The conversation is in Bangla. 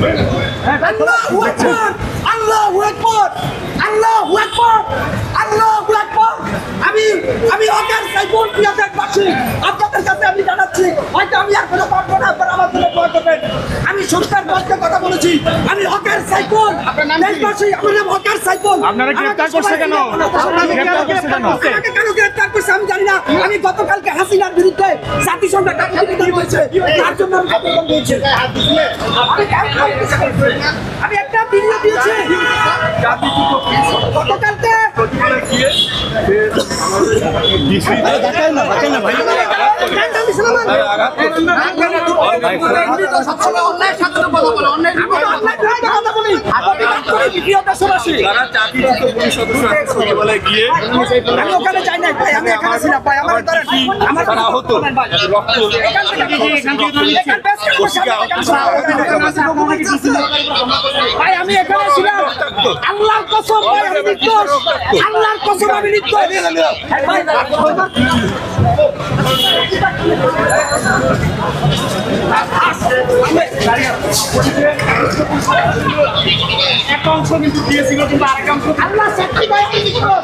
আল্লাহু আকবার, আল্লাহু আকবার, আল্লাহু আকবার, আল্লাহু আকবার। আমি হকের সাইফুল প্রিয় দেশবাসী, আপনাদের কাছে আমি জানাচ্ছি, হয়তো আমি আর কোনো পারবো না, আপনারা আমার জন্য দোয়া করবেন। আমি সত্যের পক্ষে কথা বলেছি, আমি হকের সাইফুল দেশবাসী, আমার নাম হকের সাইফুল। আপনারা গ্রেফতার করছে কেন? আমাকে কেন গ্রেফতার করছে আমি জানি না। আমি গতকালকে হাসিনার বিরুদ্ধে জাতিসংঘে ডাকা বিতরণ হয়েছে, তার জন্য আমি আবেদন দিয়েছি। আমি একটা ভিডিও দিয়েছি গতকালকে। আমি ওখানে যাই নাই ভাই, আমি এখানে ছিলাম ভাই। আমার ভাই আমি এখানে ছিলাম, আল্লাহর কসম ভাই আমি নির্দোষ, আল্লাহর কসম আমি নির্দোষ। একটা অংশ কিন্তু দিয়েছিল, কিন্তু আরেক অংশ আল্লাহ সাক্ষী ভাই আমি নির্দোষ।